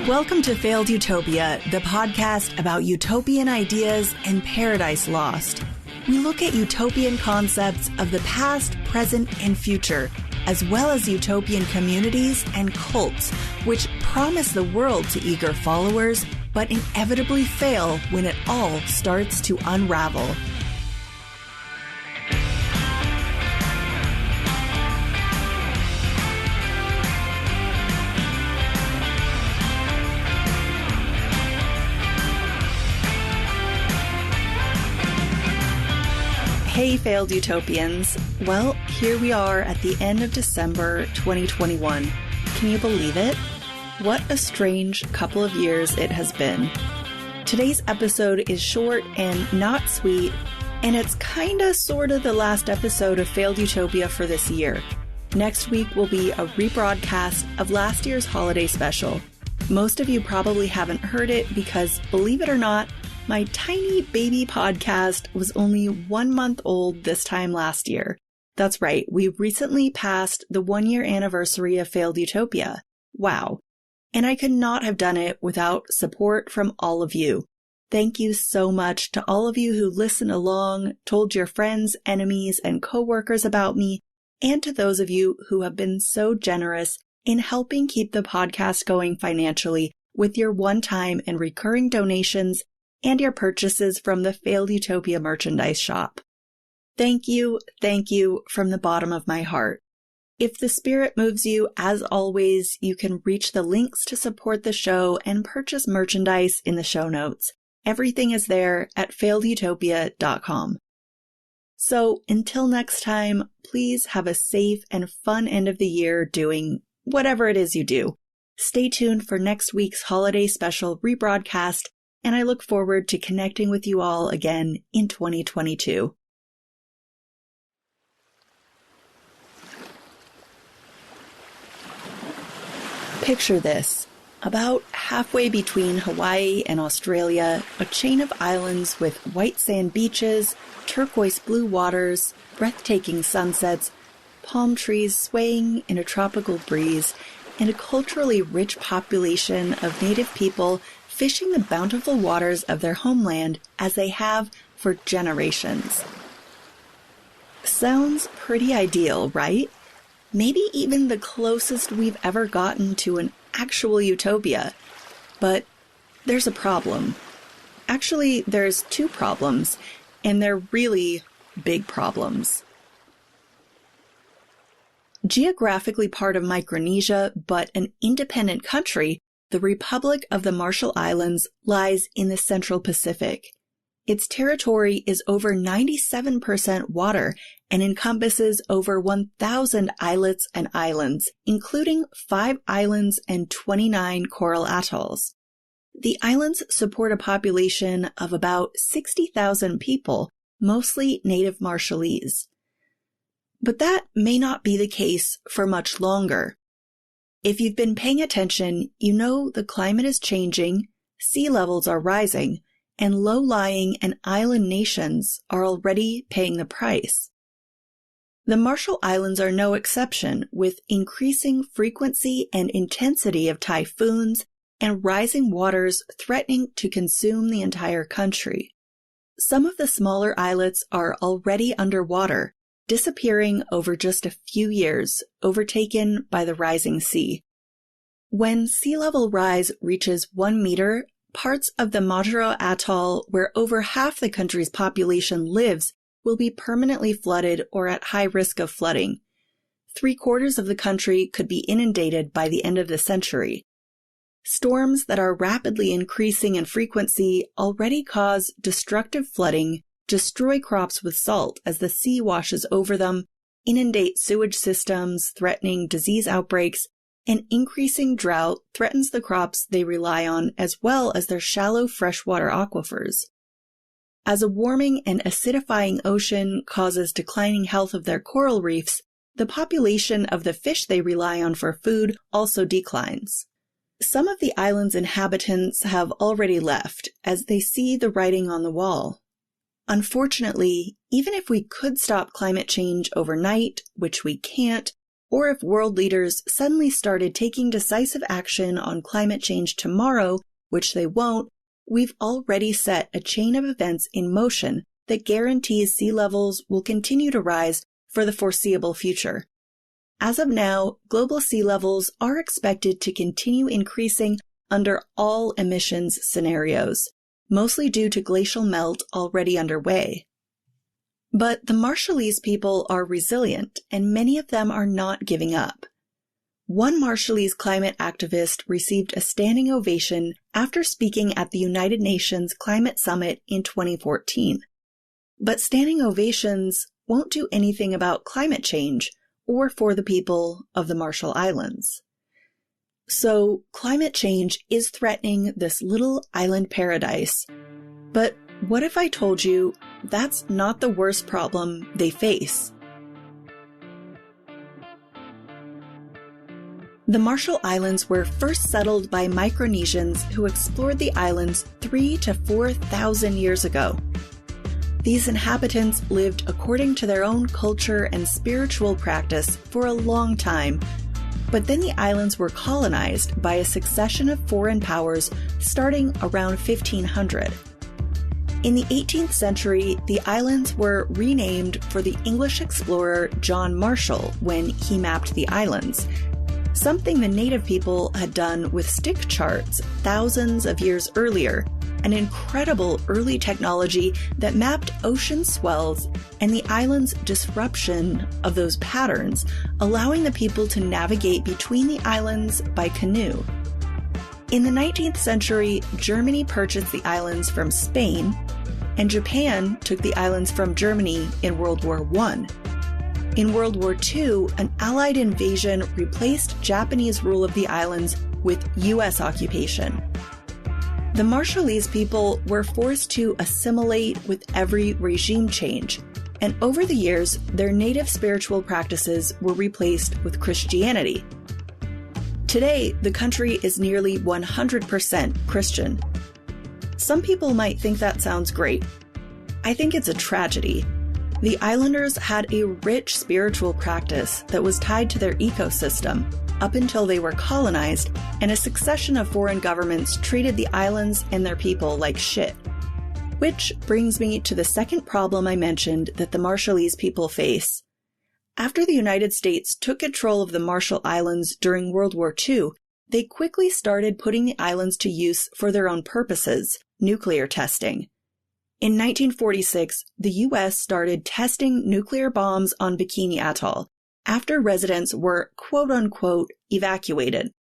Welcome to Failed Utopia, the podcast about utopian ideas and paradise lost. We look at utopian concepts of the past, present, and future, as well as utopian communities and cults, which promise the world to eager followers, but inevitably fail when it all starts to unravel. Hey, Failed Utopians. Well, here we are at the end of December 2021. Can you believe it? What a strange couple of years it has been. Today's episode is short and not sweet, and it's kinda sorta the last episode of Failed Utopia for this year. Next week will be a rebroadcast of last year's holiday special. Most of you probably haven't heard it because, believe it or not, my tiny baby podcast was only 1 month old this time last year. That's right, we recently passed the 1-year anniversary of Failed Utopia. Wow. And I could not have done it without support from all of you. Thank you so much to all of you who listened along, told your friends, enemies, and coworkers about me, and to those of you who have been so generous in helping keep the podcast going financially with your one-time and recurring donations and your purchases from the Failed Utopia merchandise shop. Thank you from the bottom of my heart. If the spirit moves you, as always, you can reach the links to support the show and purchase merchandise in the show notes. Everything is there at failedutopia.com. So until next time, please have a safe and fun end of the year doing whatever it is you do. Stay tuned for next week's holiday special rebroadcast, and I look forward to connecting with you all again in 2022. Picture this. About halfway between Hawaii and Australia, a chain of islands with white sand beaches, turquoise blue waters, breathtaking sunsets, palm trees swaying in a tropical breeze, and a culturally rich population of native people fishing the bountiful waters of their homeland as they have for generations. Sounds pretty ideal, right? Maybe even the closest we've ever gotten to an actual utopia. But there's a problem. Actually, there's 2 problems, and they're really big problems. Geographically part of Micronesia, but an independent country, the Republic of the Marshall Islands lies in the Central Pacific. Its territory is over 97% water and encompasses over 1,000 islets and islands, including 5 islands and 29 coral atolls. The islands support a population of about 60,000 people, mostly native Marshallese. But that may not be the case for much longer. If you've been paying attention, you know the climate is changing, sea levels are rising, and low-lying and island nations are already paying the price. The Marshall Islands are no exception, with increasing frequency and intensity of typhoons and rising waters threatening to consume the entire country. Some of the smaller islets are already underwater, disappearing over just a few years, overtaken by the rising sea. When sea level rise reaches 1 meter, parts of the Majuro Atoll, where over half the country's population lives, will be permanently flooded or at high risk of flooding. 3/4 of the country could be inundated by the end of the century. Storms that are rapidly increasing in frequency already cause destructive flooding, destroy crops with salt as the sea washes over them, inundate sewage systems, threatening disease outbreaks, and increasing drought threatens the crops they rely on as well as their shallow freshwater aquifers. As a warming and acidifying ocean causes declining health of their coral reefs, the population of the fish they rely on for food also declines. Some of the island's inhabitants have already left as they see the writing on the wall. Unfortunately, even if we could stop climate change overnight, which we can't, or if world leaders suddenly started taking decisive action on climate change tomorrow, which they won't, we've already set a chain of events in motion that guarantees sea levels will continue to rise for the foreseeable future. As of now, global sea levels are expected to continue increasing under all emissions scenarios, mostly due to glacial melt already underway. But the Marshallese people are resilient, and many of them are not giving up. One Marshallese climate activist received a standing ovation after speaking at the United Nations Climate Summit in 2014. But standing ovations won't do anything about climate change or for the people of the Marshall Islands. So, climate change is threatening this little island paradise. But what if I told you that's not the worst problem they face? The Marshall Islands were first settled by Micronesians who explored the islands 3,000 to 4,000 years ago. These inhabitants lived according to their own culture and spiritual practice for a long time, but then the islands were colonized by a succession of foreign powers starting around 1500. In the 18th century, the islands were renamed for the English explorer John Marshall when he mapped the islands, something the native people had done with stick charts thousands of years earlier, an incredible early technology that mapped ocean swells and the island's disruption of those patterns, allowing the people to navigate between the islands by canoe. In the 19th century, Germany purchased the islands from Spain, and Japan took the islands from Germany in World War I. In World War II, an Allied invasion replaced Japanese rule of the islands with U.S. occupation. The Marshallese people were forced to assimilate with every regime change, and over the years, their native spiritual practices were replaced with Christianity. Today, the country is nearly 100% Christian. Some people might think that sounds great. I think it's a tragedy. The islanders had a rich spiritual practice that was tied to their ecosystem up until they were colonized, and a succession of foreign governments treated the islands and their people like shit. Which brings me to the second problem I mentioned that the Marshallese people face. After the United States took control of the Marshall Islands during World War II, they quickly started putting the islands to use for their own purposes, nuclear testing. In 1946, the U.S. started testing nuclear bombs on Bikini Atoll after residents were quote-unquote evacuated.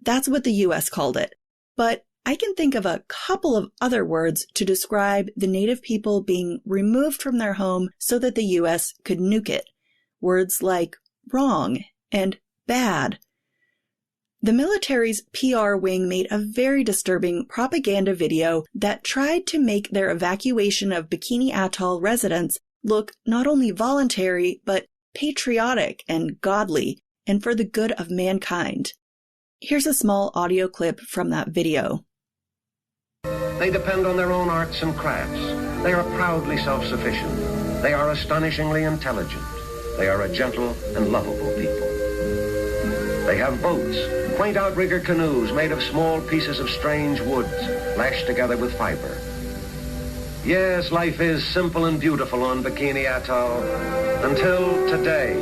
That's what the U.S. called it, but I can think of a couple of other words to describe the native people being removed from their home so that the U.S. could nuke it. Words like wrong and bad. The military's PR wing made a very disturbing propaganda video that tried to make their evacuation of Bikini Atoll residents look not only voluntary, but patriotic and godly, and for the good of mankind. Here's a small audio clip from that video. They depend on their own arts and crafts. They are proudly self-sufficient. They are astonishingly intelligent. They are a gentle and lovable people. They have boats, quaint outrigger canoes made of small pieces of strange woods, lashed together with fiber. Yes, life is simple and beautiful on Bikini Atoll, until today,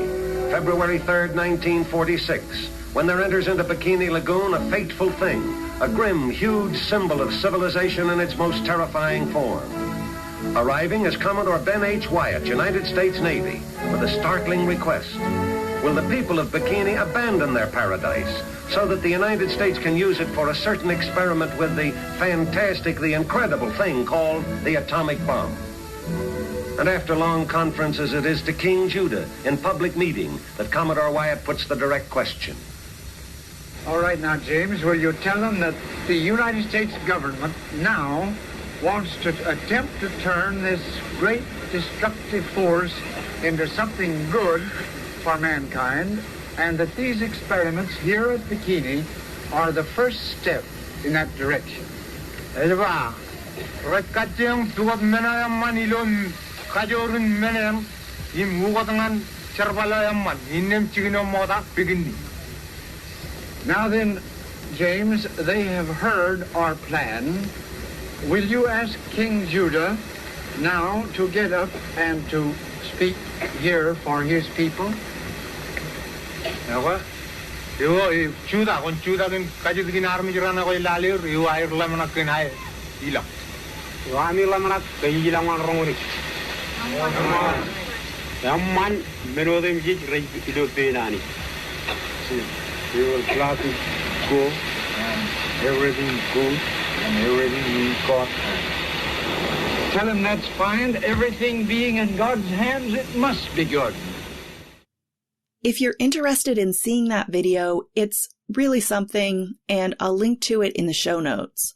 February 3rd, 1946, when there enters into Bikini Lagoon a fateful thing, a grim, huge symbol of civilization in its most terrifying form. Arriving is Commodore Ben H. Wyatt, United States Navy, with a startling request. Will the people of Bikini abandon their paradise so that the United States can use it for a certain experiment with the fantastic, the incredible thing called the atomic bomb? And after long conferences, it is to King Judah in public meeting that Commodore Wyatt puts the direct question. All right now, James, will you tell them that the United States government now wants to attempt to turn this great destructive force into something good for mankind, and that these experiments here at Bikini are the first step in that direction? Now then, James, they have heard our plan. Will you ask King Judah now to get up and to speak here for his people? We will gladly go, and everything good, and everything in God's hands. Tell him that's fine. Everything being in God's hands, it must be good. If you're interested in seeing that video, it's really something, and I'll link to it in the show notes.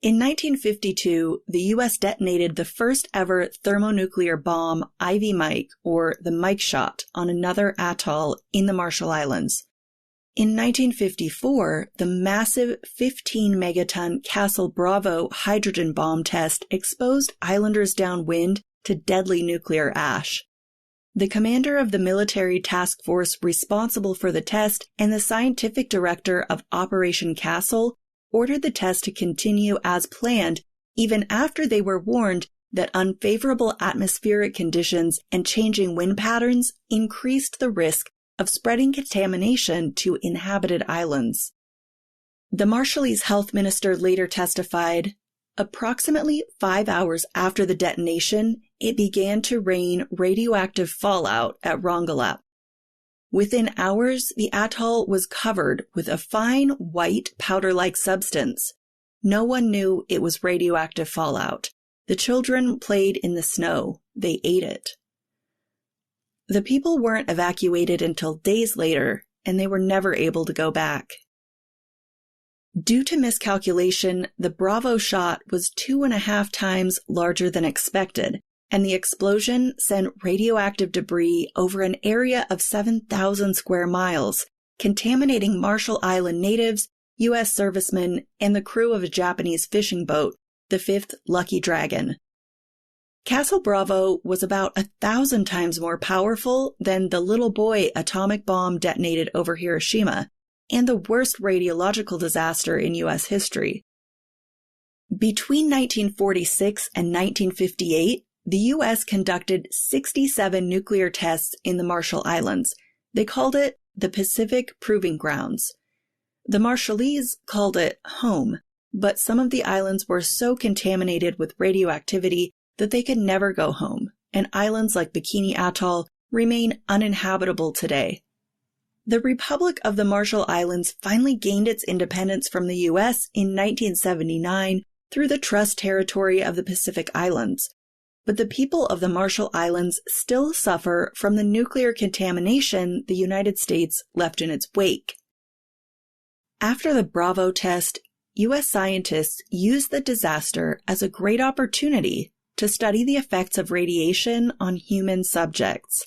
In 1952, the U.S. detonated the first ever thermonuclear bomb, Ivy Mike, or the Mike shot, on another atoll in the Marshall Islands. In 1954, the massive 15-megaton Castle Bravo hydrogen bomb test exposed islanders downwind to deadly nuclear ash. The commander of the military task force responsible for the test and the scientific director of Operation Castle ordered the test to continue as planned even after they were warned that unfavorable atmospheric conditions and changing wind patterns increased the risk of spreading contamination to inhabited islands. The Marshallese health minister later testified, approximately 5 hours after the detonation, it began to rain radioactive fallout at Rongolap. Within hours, the atoll was covered with a fine white powder-like substance. No one knew it was radioactive fallout. The children played in the snow. They ate it. The people weren't evacuated until days later, and they were never able to go back. Due to miscalculation, the Bravo shot was 2.5 times larger than expected, and the explosion sent radioactive debris over an area of 7,000 square miles, contaminating Marshall Island natives, U.S. servicemen, and the crew of a Japanese fishing boat, the 5th Lucky Dragon. Castle Bravo was about 1,000 times more powerful than the Little Boy atomic bomb detonated over Hiroshima, and the worst radiological disaster in U.S. history. Between 1946 and 1958, the U.S. conducted 67 nuclear tests in the Marshall Islands. They called it the Pacific Proving Grounds. The Marshallese called it home, but some of the islands were so contaminated with radioactivity that they could never go home, and islands like Bikini Atoll remain uninhabitable today. The Republic of the Marshall Islands finally gained its independence from the U.S. in 1979 through the Trust Territory of the Pacific Islands, but the people of the Marshall Islands still suffer from the nuclear contamination the United States left in its wake. After the Bravo test, U.S. scientists used the disaster as a great opportunity to study the effects of radiation on human subjects.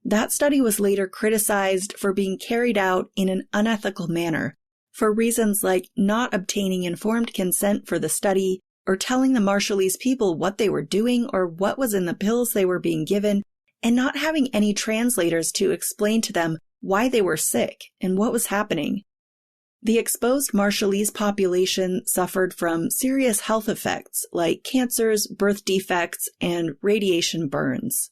That study was later criticized for being carried out in an unethical manner, for reasons like not obtaining informed consent for the study, or telling the Marshallese people what they were doing or what was in the pills they were being given, and not having any translators to explain to them why they were sick and what was happening. The exposed Marshallese population suffered from serious health effects like cancers, birth defects, and radiation burns.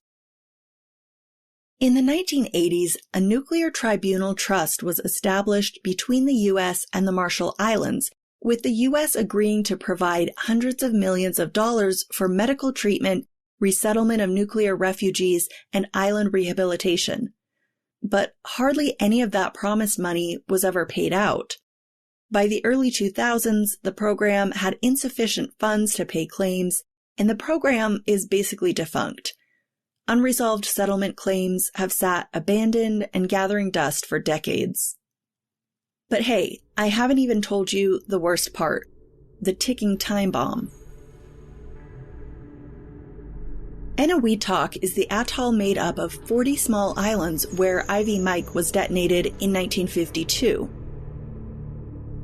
In the 1980s, a nuclear tribunal trust was established between the U.S. and the Marshall Islands, with the U.S. agreeing to provide hundreds of millions of dollars for medical treatment, resettlement of nuclear refugees, and island rehabilitation. But hardly any of that promised money was ever paid out. By the early 2000s, the program had insufficient funds to pay claims, and the program is basically defunct. Unresolved settlement claims have sat abandoned and gathering dust for decades. But hey, I haven't even told you the worst part, the ticking time bomb. Eniwetok is the atoll made up of 40 small islands where Ivy Mike was detonated in 1952.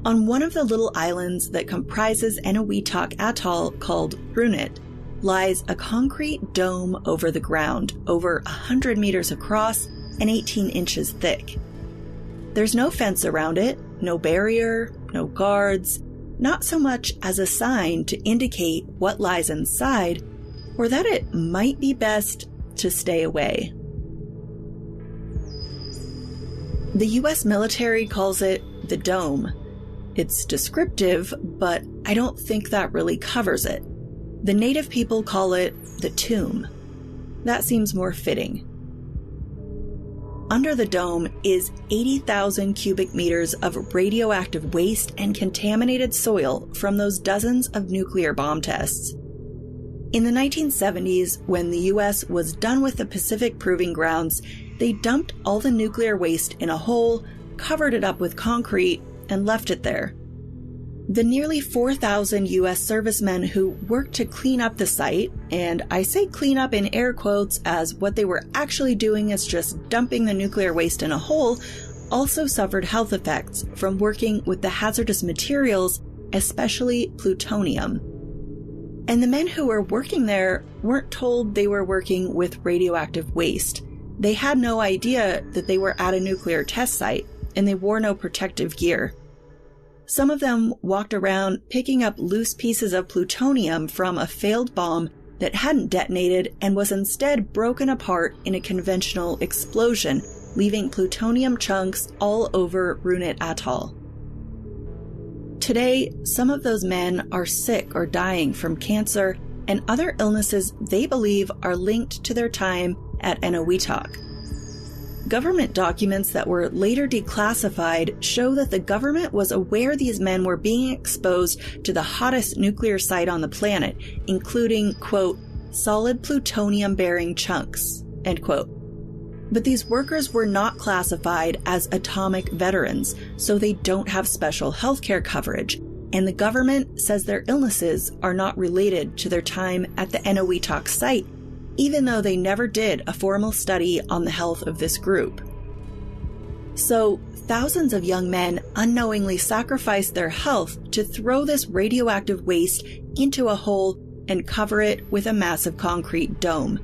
On one of the little islands that comprises Eniwetok Atoll called Brunit, lies a concrete dome over the ground, over 100 meters across and 18 inches thick. There's no fence around it, no barrier, no guards, not so much as a sign to indicate what lies inside, or that it might be best to stay away. The US military calls it the dome. It's descriptive, but I don't think that really covers it. The native people call it the tomb. That seems more fitting. Under the dome is 80,000 cubic meters of radioactive waste and contaminated soil from those dozens of nuclear bomb tests. In the 1970s, when the US was done with the Pacific Proving Grounds, they dumped all the nuclear waste in a hole, covered it up with concrete, and left it there. The nearly 4,000 US servicemen who worked to clean up the site, and I say clean up in air quotes as what they were actually doing is just dumping the nuclear waste in a hole, also suffered health effects from working with the hazardous materials, especially plutonium. And the men who were working there weren't told they were working with radioactive waste. They had no idea that they were at a nuclear test site, and they wore no protective gear. Some of them walked around picking up loose pieces of plutonium from a failed bomb that hadn't detonated and was instead broken apart in a conventional explosion, leaving plutonium chunks all over Runit Atoll. Today, some of those men are sick or dying from cancer and other illnesses they believe are linked to their time at Eniwetok. Government documents that were later declassified show that the government was aware these men were being exposed to the hottest nuclear site on the planet, including, quote, solid plutonium-bearing chunks, end quote. But these workers were not classified as atomic veterans, so they don't have special healthcare coverage, and the government says their illnesses are not related to their time at the Eniwetok site, even though they never did a formal study on the health of this group. So, thousands of young men unknowingly sacrificed their health to throw this radioactive waste into a hole and cover it with a massive concrete dome.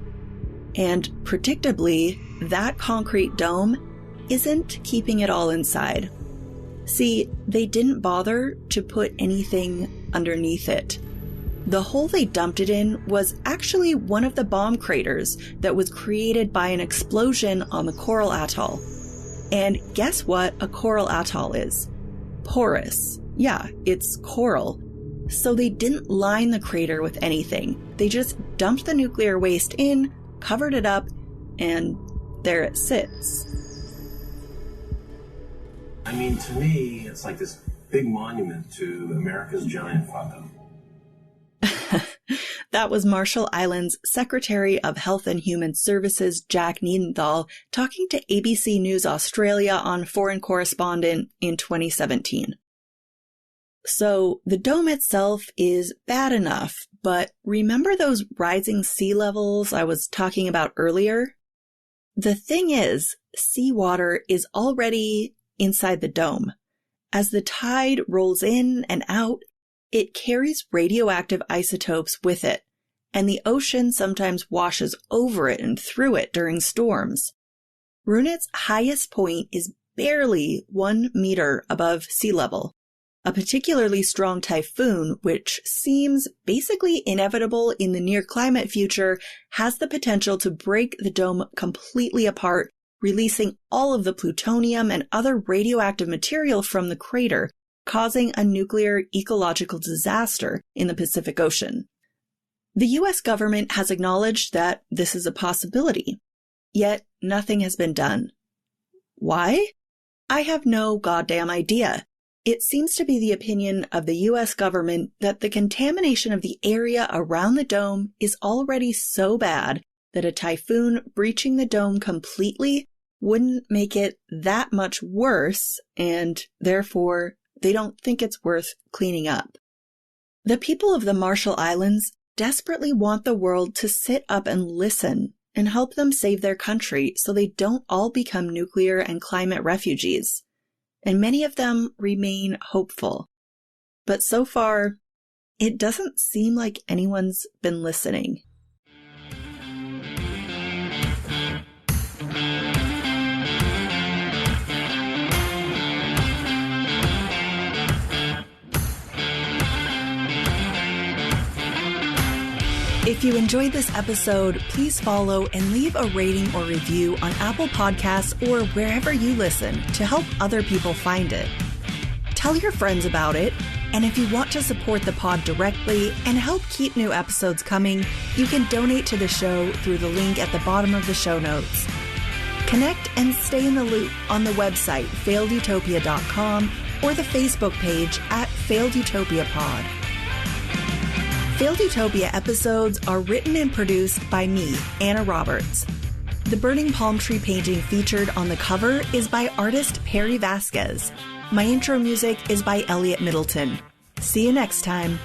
And predictably, that concrete dome isn't keeping it all inside. See, they didn't bother to put anything underneath it. The hole they dumped it in was actually one of the bomb craters that was created by an explosion on the coral atoll. And guess what a coral atoll is? Porous. Yeah, it's coral. So they didn't line the crater with anything. They just dumped the nuclear waste in, covered it up, and there it sits. I mean, to me, it's like this big monument to America's giant fuck-up. That was Marshall Islands Secretary of Health and Human Services Jack Niedenthal talking to ABC News Australia on Foreign Correspondent in 2017. So the dome itself is bad enough, but remember those rising sea levels I was talking about earlier? The thing is, seawater is already inside the dome. As the tide rolls in and out, it carries radioactive isotopes with it, and the ocean sometimes washes over it and through it during storms. Runit's highest point is barely 1 meter above sea level. A particularly strong typhoon, which seems basically inevitable in the near climate future, has the potential to break the dome completely apart, releasing all of the plutonium and other radioactive material from the crater, causing a nuclear ecological disaster in the Pacific Ocean. The US government has acknowledged that this is a possibility, yet nothing has been done. Why? I have no goddamn idea. It seems to be the opinion of the US government that the contamination of the area around the dome is already so bad that a typhoon breaching the dome completely wouldn't make it that much worse, and therefore they don't think it's worth cleaning up. The people of the Marshall Islands desperately want the world to sit up and listen and help them save their country so they don't all become nuclear and climate refugees. And many of them remain hopeful. But so far, it doesn't seem like anyone's been listening. If you enjoyed this episode, please follow and leave a rating or review on Apple Podcasts or wherever you listen to help other people find it. Tell your friends about it, and if you want to support the pod directly and help keep new episodes coming, you can donate to the show through the link at the bottom of the show notes. Connect and stay in the loop on the website failedutopia.com or the Facebook page at Failed Utopia Pod. Failed Utopia episodes are written and produced by me, Anna Roberts. The burning palm tree painting featured on the cover is by artist Perry Vasquez. My intro music is by Elliot Middleton. See you next time.